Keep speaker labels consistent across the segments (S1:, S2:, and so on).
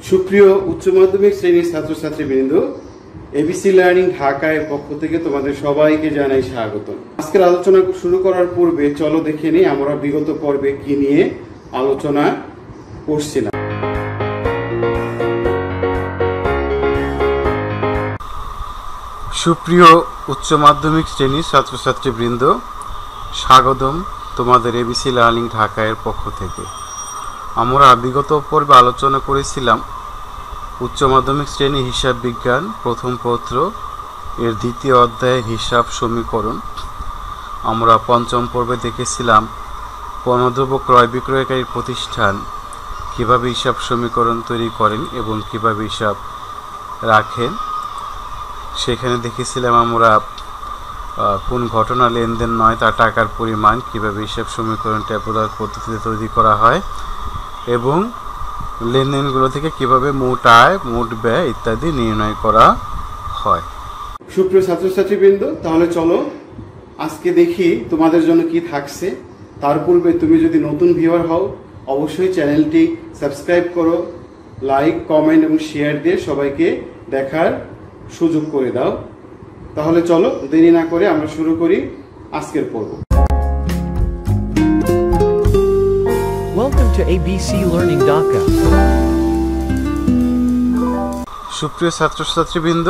S1: সুপ্রিয় উচ্চ মাধ্যমিক শ্রেণীর ছাত্রছাত্রীবৃন্দ, এবিসি লার্নিং ঢাকার পক্ষ থেকে তোমাদের সবাইকে জানাই স্বাগত। আজকের আলোচনা শুরু করার পূর্বে চলো দেখে নিই আমরা বিগত পর্বে কি নিয়ে আলোচনা করছিলাম। সুপ্রিয় উচ্চ মাধ্যমিক শ্রেণীর ছাত্রছাত্রীবৃন্দ, স্বাগতম তোমাদের এবিসি লার্নিং ঢাকার পক্ষ থেকে। আমরা বিগত পর্বে আলোচনা করেছিলাম উচ্চ মাধ্যমিক শ্রেণী হিসাব বিজ্ঞান প্রথম পত্র এর দ্বিতীয় অধ্যায়ের হিসাব সমীকরণ। আমরা পঞ্চম পর্বে দেখেছিলাম পণ্যদ্রব্য ক্রয় বিক্রয়কারী প্রতিষ্ঠান কীভাবে হিসাব সমীকরণ তৈরি করেন এবং কীভাবে হিসাব রাখেন। সেখানে দেখেছিলাম আমরা কোন ঘটনা লেনদেন নয় তার টাকার পরিমাণ কীভাবে হিসাব সমীকরণ ট্যাবুলার পদ্ধতিতে তৈরি করা হয় এবং লেনদেনগুলো থেকে কিভাবে মোট আয়, মোট ব্যয় ইত্যাদি নির্ণয় করা হয়। সুপ্রিয় ছাত্রছাত্রীবৃন্দ, তাহলে চলো আজকে দেখি তোমাদের জন্য কি থাকছে। তার পূর্বে তুমি যদি নতুন ভিউয়ার হও অবশ্যই চ্যানেলটি সাবস্ক্রাইব করো, লাইক, কমেন্ট এবং শেয়ার দিয়ে সবাইকে দেখার সুযোগ করে দাও। তাহলে চলো দেরি না করে আমরা শুরু করি আজকের পর্ব।
S2: Welcome to ABC Learning Dhaka.
S1: সুপ্রিয় ছাত্রছাত্রীবৃন্দ,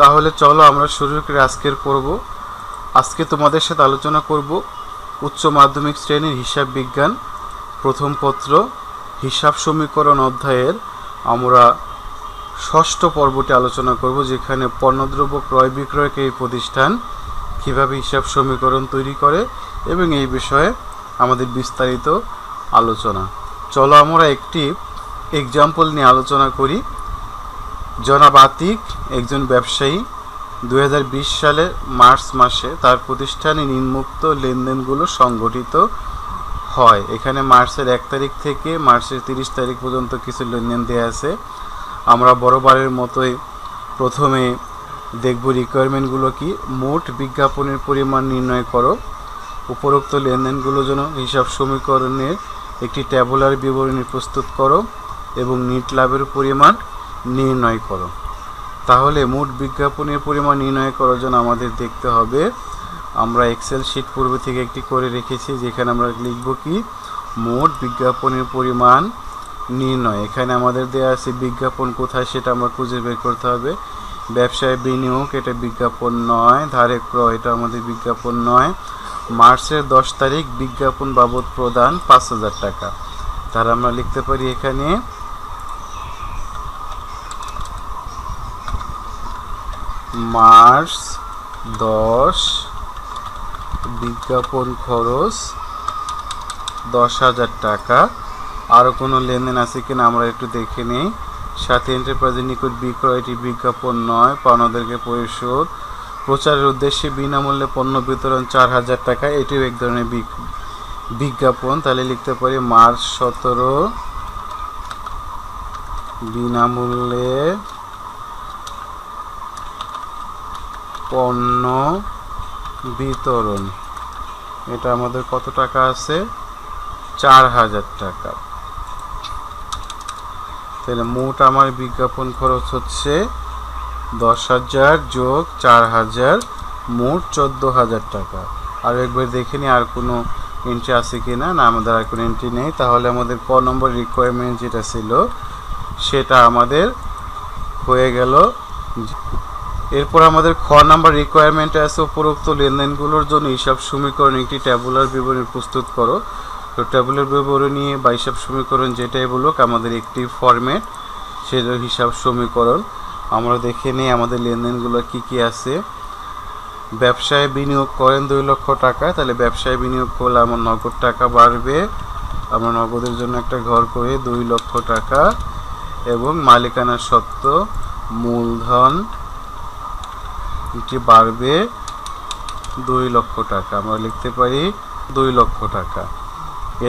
S1: তাহলে চলো আমরা শুরু করি আজকের পর্ব। আজকে তোমাদের সাথে আলোচনা করব উচ্চ মাধ্যমিক শ্রেণীর হিসাব বিজ্ঞান প্রথম পত্র হিসাব সমীকরণ অধ্যায়ের আমরা ষষ্ঠ পর্বটি আলোচনা করব, যেখানে পণ্যদ্রব্য ক্রয় বিক্রয়কারী প্রতিষ্ঠান কীভাবে হিসাব সমীকরণ তৈরি করে এবং এই বিষয়ে আমাদের বিস্তারিত আলোচনা। চলো আমরা একটি এক্সাম্পল নিয়ে আলোচনা করি। জনাব আতিক একজন ব্যবসায়ী 2020 সালের মার্চ মাসে তার প্রতিষ্ঠানে নিম্নোক্ত লেনদেনগুলো সংগঠিত হয়। এখানে মার্চের 1 তারিখ থেকে মার্চের 30 তারিখ পর্যন্ত কিছু লেনদেন দেওয়া আছে। আমরা বরাবরের মতোই প্রথমে দেখব রিকোয়ারমেন্টগুলো কি। মোট বিজ্ঞাপনের পরিমাণ নির্ণয় করো। উপরোক্ত লেনদেনগুলোর জন্য হিসাব সমীকরণের একটি ট্যাবুলার বিবরণী প্রস্তুত করো এবং নিট লাভের পরিমাণ নির্ণয় করো। তাহলে মোট বিজ্ঞাপনের পরিমাণ নির্ণয় করার জন্য আমাদের দেখতে হবে, আমরা এক্সেল শিট পূর্বে থেকে একটি করে রেখেছি, যেখানে আমরা লিখব কি মোট বিজ্ঞাপনের পরিমাণ নির্ণয়। এখানে আমাদের দেওয়া আছে বিজ্ঞাপন কোথায় সেটা আমরা খুঁজে বের করতে হবে। ব্যবসায় বিনিয়োগ এটা বিজ্ঞাপন 9, ধারে ক্রয় এটা আমাদের বিজ্ঞাপন 9। মার্চের 10 তারিখ বিজ্ঞাপন বাবদ প্রদান 5,000 টাকা। তাহলে আমরা লিখতে পারি এখানে মার্চ 10 বিজ্ঞাপন খরচ 10,000 টাকা। আরও কোনো লেনদেন আছে কিনা আমরা একটু দেখে নিই। সাথী এন্টারপ্রাইজের নিকট বিক্রয়টি বিজ্ঞাপন 9, পাওনাদারকে পরিশোধ, প্রচারের উদ্দেশ্যে বিনামূল্যে পণ্য বিতরণ 4,000 টাকা, এটিও এক ধরনের বিজ্ঞাপন। তাহলে লিখতে পারি মার্চ 17 বিনামূল্যে পণ্য বিতরণ, এটা আমাদের কত টাকা আছে 4,000 টাকা। তাহলে মোট আমার বিজ্ঞাপন খরচ হচ্ছে 10,000 যোগ 4,000, মোট 14,000 টাকা। আর একবার দেখে নিই আর কোনো এন্ট্রি আছে কি না। না, আমাদের আর কোনো এন্ট্রি নেই। তাহলে আমাদের ক নম্বর রিকোয়ারমেন্ট যেটা ছিল সেটা আমাদের হয়ে গেল। এরপর আমাদের খ নাম্বার রিকোয়ারমেন্টে আছে উপরোক্ত লেনদেনগুলোর জন্য হিসাব সমীকরণ একটি ট্যাবুলার বিবরণী প্রস্তুত করো। তো ট্যাবুলার বিবরণী বা হিসাব সমীকরণ যেটাই বলুক আমাদের একটি ফরম্যাট, সেটা হিসাব সমীকরণ। আমরা দেখে নিই আমাদের লেনদেনগুলো কি কি আছে। ব্যবসায় বিনিয়োগ করেন 2 লক্ষ টাকা, তাহলে ব্যবসায় বিনিয়োগ করলে আমার নগদ টাকা বাড়বে। আমরা নগদের জন্য একটা ঘর করে 2 লক্ষ টাকা এবং মালিকানা সত্ত্ব মূলধন এটি বাড়বে 2 লক্ষ টাকা। আমরা লিখতে পারি 2 লক্ষ টাকা।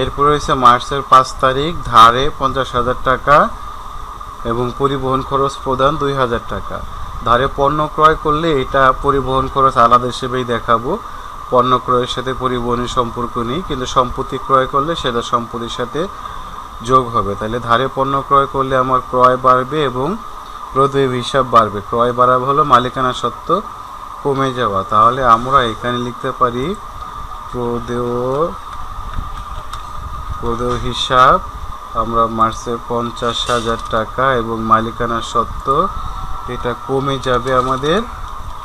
S1: এরপর হয়েছে মার্চের 5 তারিখ ধারে 50,000 টাকা এবং পরিবহন খরচ প্রদান 2,000 টাকা। ধারে পণ্য ক্রয় করলে এটা পরিবহন খরচ আলাদা হিসেবেই দেখাবো, পণ্য ক্রয়ের সাথে পরিবহনের সম্পর্ক নেই, কিন্তু সম্পত্তি ক্রয় করলে সেটা সম্পত্তির সাথে যোগ হবে। তাহলে ধারে পণ্য ক্রয় করলে আমার ক্রয় বাড়বে এবং প্রদেয় হিসাব বাড়বে। ক্রয় বাড়া হলো মালিকানা সত্ত্ব কমে যাওয়া। তাহলে আমরা এখানে লিখতে পারি প্রদেয় হিসাব আমরা মার্চে 50,000 টাকা এবং মালিকানা সত্ত্ব এটা কমে যাবে আমাদের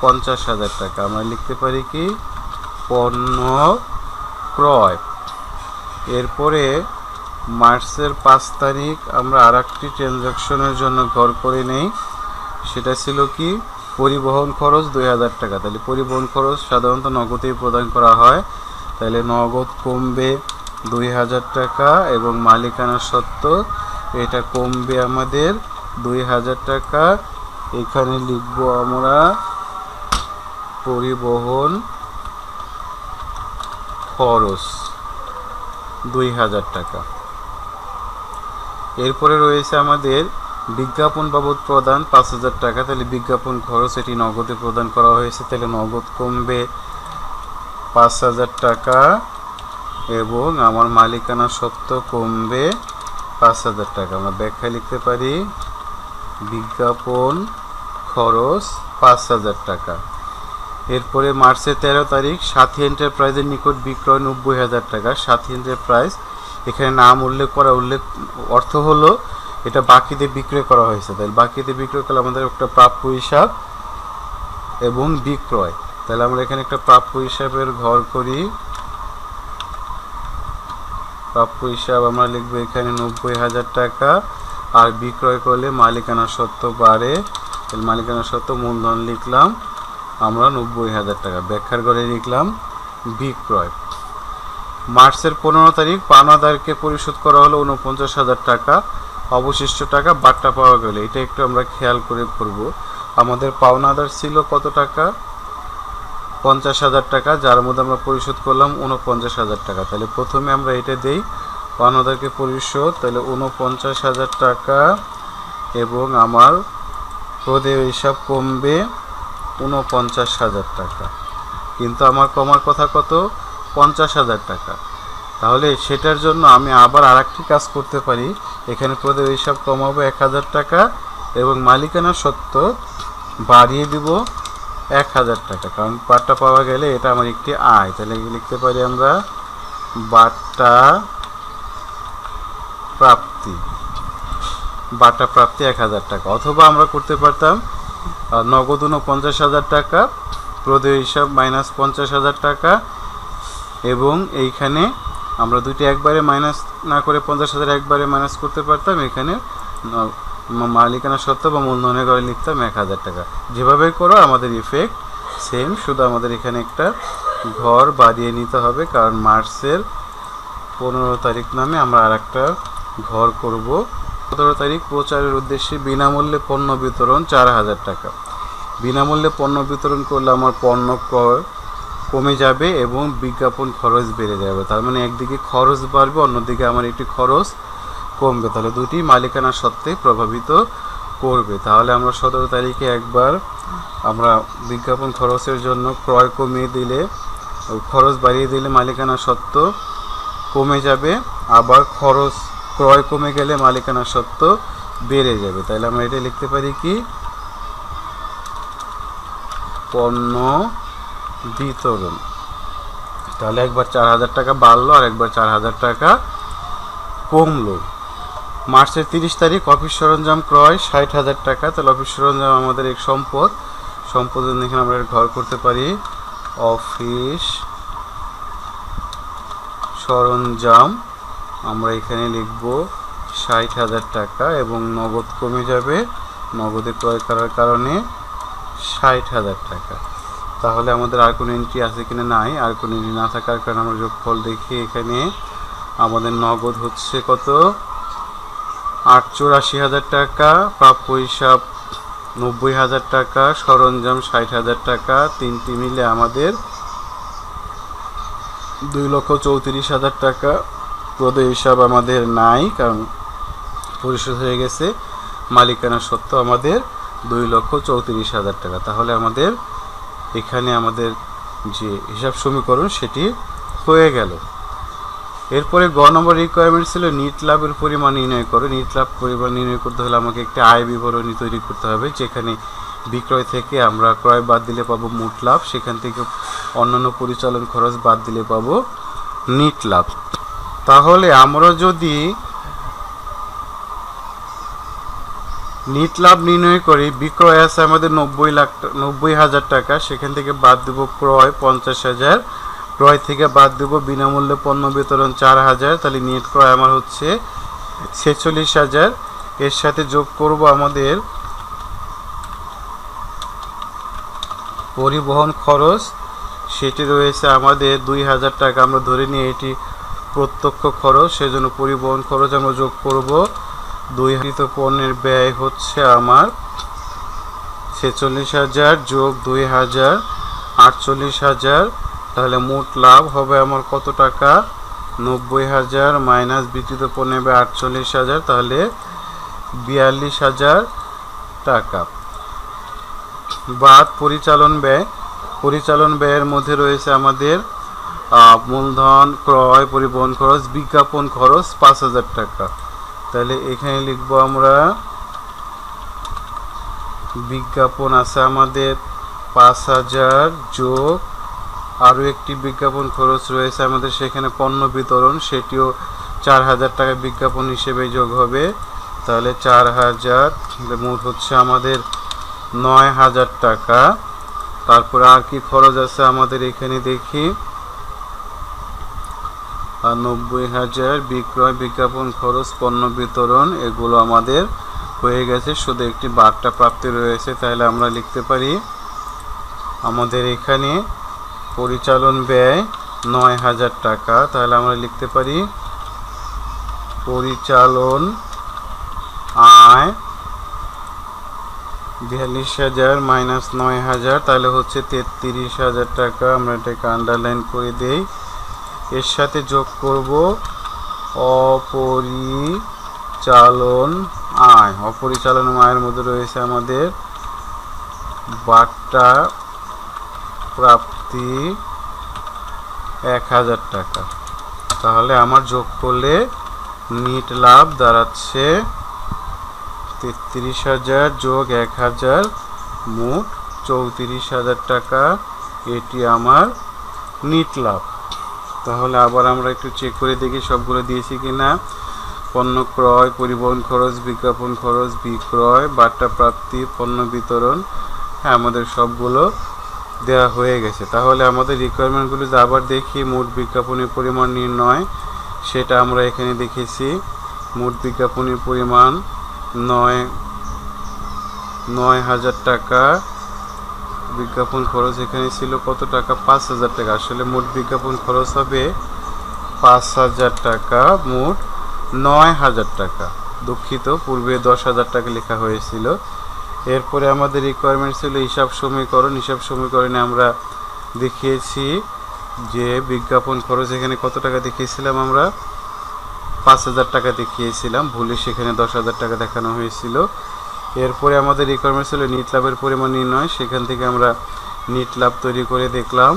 S1: 50,000 টাকা। আমরা লিখতে পারি কি পণ্য ক্রয়। এরপরে মার্চের 5 তারিখ আমরা আরেকটি ট্রানজাকশনের জন্য ঘর করে নেই, সেটা ছিল কি পরিবহন খরচ 2000 টাকা। তাহলে পরিবহন খরচ সাধারণত নগদেই প্রদান করা হয়, তাহলে নগদ কমবে 2000 টাকা এবং মালিকানা সত্ত্ব এটা কমবে আমাদের 2000 টাকা। এখানে লিখব আমরা পরিবহন খরচ 2000 টাকা। এরপরে রয়েছে আমাদের বিজ্ঞাপন বাবদ প্রদান 5000 টাকা। তাহলে বিজ্ঞাপন খরচ এটি নগদে প্রদান করা হয়েছে, তাহলে নগদ কমবে 5000 টাকা এবং আমার মালিকানা সত্ত্ব কমবে 5000 টাকা। আমরা ব্যাখ্যা লিখতে পারি বিজ্ঞাপন খরচ 5000 টাকা। এরপরে মার্চের 13 তারিখ সাথী এন্টারপ্রাইজের নিকট বিক্রয় 90,000 টাকা। সাথী এন্টারপ্রাইজ এখানে নাম উল্লেখ করা অর্থ হলো এটা বাকিতে বিক্রয় করা হয়েছে। তাহলে বাকিতে বিক্রয় করলে আমাদের একটা প্রাপ্য হিসাব এবং বিক্রয়। তাহলে আমরা এখানে একটা প্রাপ্য হিসাবের ঘর করি। প্রাপ্য হিসাব আমরা লিখবো এখানে 90,000 টাকা আর বিক্রয় করলে মালিকানা সত্ত্ব বাড়ে। তাহলে মালিকানা সত্ত্ব মূলধন লিখলাম আমরা 90,000 টাকা। ব্যাখ্যার ঘরে লিখলাম বিক্রয়। মার্চের 15 তারিখ পাওনাদারকে পরিশোধ করা হলো 49,000 টাকা। অবশিষ্ট টাকা বাট্টা পাওয়া গেলে এটা একটু আমরা খেয়াল করে করব। আমাদের পাওনাদার ছিল কত টাকা 50,000 টাকা, যার মধ্যে আমরা পরিশোধ করলাম 49,000 টাকা। তাহলে প্রথমে আমরা এটা দেই পাওনাদারকে পরিশোধ, তাহলে 49,000 টাকা এবং আমার প্রদেয় হিসাব কমবে 49,000 টাকা, কিন্তু আমার কমার কথা কত 50,000 টাকা। তাহলে সেটার জন্য আমি আবার আরেকটি কাজ করতে পারি, এখানে প্রদেয় হিসাব কমাবো 1,000 টাকা এবং মালিকানা সত্ত্ব বাড়িয়ে দিব 1,000 টাকা, কারণ বাট্টা পাওয়া গেলে এটা আমার একটি আয়। তাহলে লিখতে পারি আমরা বাট্টা প্রাপ্তি 1,000 টাকা। অথবা আমরা করতে পারতাম নগদ 49,000 টাকা, প্রদেয় হিসাব মাইনাস 50,000 টাকা এবং এইখানে আমরা দুইটি একবারে মাইনাস না করে 50,000 একবারে মাইনাস করতে পারতাম। এখানে মালিকানা সত্ত্ব বা মূলধনের ঘরে লিখতাম 1,000 টাকা। যেভাবে করো আমাদের ইফেক্ট সেম, শুধু আমাদের এখানে একটা ঘর বাড়িয়ে নিতে হবে, কারণ মার্চের 15 তারিখ নামে আমরা আর একটা ঘর করব। 17 তারিখ প্রচারের উদ্দেশ্যে বিনামূল্যে পণ্য বিতরণ 4,000 টাকা। বিনামূল্যে পণ্য বিতরণ করলে আমার পণ্য ক্রয় কমে যাবে এবং বিজ্ঞাপন খরচ বেড়ে যাবে। তার মানে একদিকে খরচ বাড়বে, অন্যদিকে আমার একটি খরচ কমবে। তাহলে দুটি মালিকানা সত্ত্বে প্রভাবিত করবে। তাহলে আমরা 17 তারিখে একবার আমরা বিজ্ঞাপন খরচের জন্য ক্রয় কমিয়ে দিলে, খরচ বাড়িয়ে দিলে মালিকানা সত্ত্ব কমে যাবে, আবার ক্রয় কমে গেলে মালিকানা সত্ত্ব বেড়ে যাবে। তাহলে আমরা এটা লিখতে পারি কি পণ্য বিতরণ। তাহলে একবার 4,000 টাকা বাড়লো আর একবার 4,000 টাকা কমলো। মার্চের 30 তারিখ অফিস সরঞ্জাম ক্রয় 60,000 টাকা। তাহলে অফিস সরঞ্জাম আমাদের এক সম্পদ এখানে আমরা ঘর করতে পারি অফিস সরঞ্জাম। আমরা এখানে লিখব 60,000 টাকা এবং নগদ কমে যাবে, নগদে ক্রয় করার কারণে 60,000 টাকা। তাহলে আমাদের আর কোনো এন্ট্রি আছে কিনা, নাই। আর কোনো এন্ট্রি না থাকার কারণে আমরা যোগফল দেখি এখানে আমাদের নগদ হচ্ছে কত 84,000 টাকা, প্রাপ্য হিসাব 90,000 টাকা, সরঞ্জাম 60,000 টাকা, তিনটি মিলে আমাদের 2,34,000 টাকা। প্রদেয় হিসাব আমাদের নাই কারণ পরিশোধ হয়ে গেছে, মালিকানা সত্ত্ব আমাদের 2,34,000 টাকা। তাহলে আমাদের এখানে আমাদের যে হিসাব সমীকরণ সেটি হয়ে গেল। এরপরে গ নম্বর রিকোয়ারমেন্ট ছিল নিট লাভের পরিমাণ নির্ণয় করো। নিট লাভ পরিমাণ নির্ণয় করতে হলে আমাকে একটি আয় বিবরণী তৈরি করতে হবে, যেখানে বিক্রয় থেকে আমরা ক্রয় বাদ দিলে পাবো মোট লাভ, সেখান থেকে অন্যান্য পরিচালন খরচ বাদ দিলে পাবো নিট লাভ। তাহলে আমরা যদি নিট লাভ নির্ণয় করি, বিক্রয় আছে আমাদের 90,000 টাকা, সেখান থেকে বাদ দেব ক্রয় 50,000, ক্রয় থেকে বাদ দেব বিনামূল্যে পণ্য বিতরণ 4,000, তাহলে নেট ক্রয় আমার হচ্ছে 46,000। এর সাথে যোগ করব আমাদের পরিবহন খরচ, সেটি রয়েছে আমাদের 2,000 টাকা। আমরা ধরে নিই এটি প্রত্যক্ষ খরচ, সেজন্য পরিবহন খরচ আমরা যোগ করব। 2,000 পণ্যের ব্যয় হচ্ছে আমার 46,000 যোগ 2,000 48,000, তাহলে মোট লাভ হবে আমার কত টাকা? 90,000 মাইনাস বিক্রিত পণ্যের ব্যয় 48,000, তাহলে 42,000 টাকা। বাদ পরিচালন ব্যয়। পরিচালন ব্যয়ের মধ্যে রয়েছে আমাদের মূলধন, ক্রয়, পরিবহন খরচ, বিজ্ঞাপন খরচ 5,000 টাকা। তাহলে এখানে লিখব আমরা বিজ্ঞাপন আছে আমাদের 5,000 যোগ আরও একটি বিজ্ঞাপন খরচ রয়েছে আমাদের সেখানে পণ্য বিতরণ, সেটিও 4,000 টাকা বিজ্ঞাপন হিসেবে যোগ হবে। তাহলে 4,000 মোট হচ্ছে আমাদের 9,000 টাকা। তারপরে আর কি খরচ আছে আমাদের এখানে দেখি, 90,000 বিক্রয়, বিজ্ঞাপন খরচ, পণ্য বিতরণ, এগুলো আমাদের হয়ে গেছে। শুধু একটি বার্তা প্রাপ্তি রয়েছে, তাহলে আমরা লিখতে পারি আমাদের এখানে পরিচালন ব্যয় 9,000 টাকা। তাহলে আমরা লিখতে পারি পরিচালন আয় 42,000 মাইনাস 9,000, তাহলে হচ্ছে 33,000 টাকা। আমরা এটাকে আন্ডারলাইন করে দেই। এর সাথে যোগ করব অপরিচালন আয়। অপরিচালন আয়ের মধ্যে রয়েছে আমাদের বার্তা প্রাপ্তি 1,000 টাকা। তাহলে আমার যোগ করলে নিট লাভ দাঁড়াচ্ছে 33,000 যোগ 1,000, মোট 34,000 টাকা। এটি আমার নিট লাভ। তাহলে আবার আমরা একটু চেক করে দেখি সবগুলো দিয়েছি কিনা। পণ্য ক্রয়, পরিবহন খরচ, বিজ্ঞাপন খরচ, বিক্রয়, বার্তা প্রাপ্তি, পণ্য বিতরণ, হ্যাঁ আমাদের সবগুলো দেওয়া হয়ে গেছে। তাহলে আমাদের রিকোয়ারমেন্টগুলো আবার দেখি। মোট বিজ্ঞাপনের পরিমাণ নির্ণয়, সেটা আমরা এখানে দেখেছি। মোট বিজ্ঞাপনের পরিমাণ 9,000 টাকা। বিজ্ঞাপন খরচ এখানে ছিল কত টাকা? 5,000 টাকা। আসলে মোট বিজ্ঞাপন খরচ হবে 5,000 টাকা, মোট 9,000 টাকা। দুঃখিত, পূর্বে 10,000 টাকা লেখা হয়েছিল। এরপরে আমাদের রিকোয়ারমেন্ট ছিল হিসাব সমীকরণ। হিসাব সমীকরণে আমরা দেখিয়েছি যে বিজ্ঞাপন খরচ এখানে কত টাকা দেখিয়েছিলাম, আমরা 5,000 টাকা দেখিয়েছিলাম, ভুলে সেখানে 10,000 টাকা দেখানো হয়েছিল। এরপরে আমাদের রিকোয়ারমেন্ট ছিল নিট লাভের পরিমাণ নির্ণয়। সেখান থেকে আমরা নিট লাভ তৈরি করে দেখলাম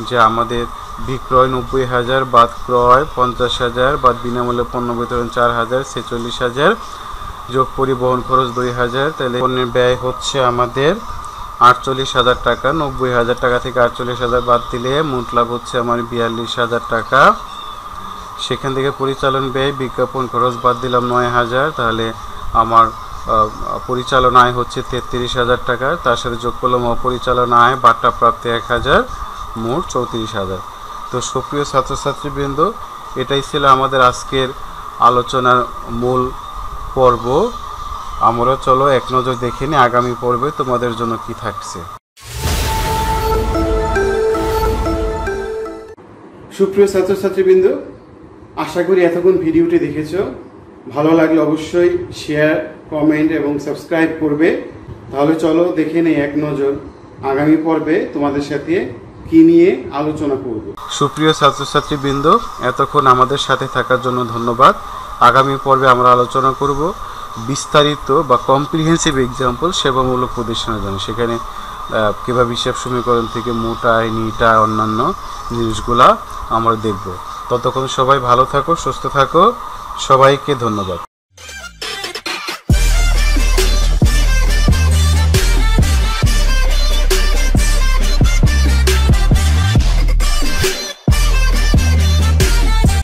S1: যে আমাদের বিক্রয় 90,000 বাদ ক্রয় 50,000 বাদ বিনামূল্যে পণ্য বিতরণ 4,000, 46,000 যোগ পরিবহন খরচ 2,000, তাহলে পণ্যের ব্যয় হচ্ছে আমাদের 48,000 টাকা। 90,000 টাকা থেকে 48,000 বাদ দিলে মোট লাভ হচ্ছে আমার 42,000 টাকা। সেখান থেকে পরিচালন ব্যয়, বিজ্ঞাপন খরচ বাদ দিলাম 9,000, তাহলে আমার পরিচালন আয় হচ্ছে 33,000 টাকা। তার সাথে যোগ করলাম অপরিচালন আয়, বার্তা প্রাপ্তি 1,000, মোট 34,000। তো সুপ্রিয় ছাত্রছাত্রীবৃন্দ, এটাই ছিল আমাদের আজকের আলোচনার মূল পর্ব। আমরা চলো এক নজর দেখে নিই আগামী পর্বে তোমাদের জন্য কি থাকছে। সুপ্রিয় ছাত্রছাত্রীবৃন্দ, আশা করি এতক্ষণ ভিডিওটি দেখেছো। ভালো লাগলে অবশ্যই শেয়ার, কমেন্ট এবং সাবস্ক্রাইব করবে। তাহলে চলো দেখে নেই এক নজর আগামী পর্বে তোমাদের সাথে কি নিয়ে আলোচনা করব। সুপ্রিয় ছাত্রছাত্রীবৃন্দ, এতক্ষণ আমাদের সাথে থাকার জন্য ধন্যবাদ। আগামী পর্বে আমরা আলোচনা করব বিস্তারিত বা কম্প্রিহেন্সিভ এক্সাম্পল সেবামূলক প্রতিষ্ঠানের জন্য। সেখানে কীভাবে হিসাব সমীকরণ থেকে মোট আয়, নিট আয়, অন্যান্য জিনিসগুলা আমরা দেখব। ততক্ষণ সবাই ভালো থাকো, সুস্থ থাকো। সবাইকে ধন্যবাদ।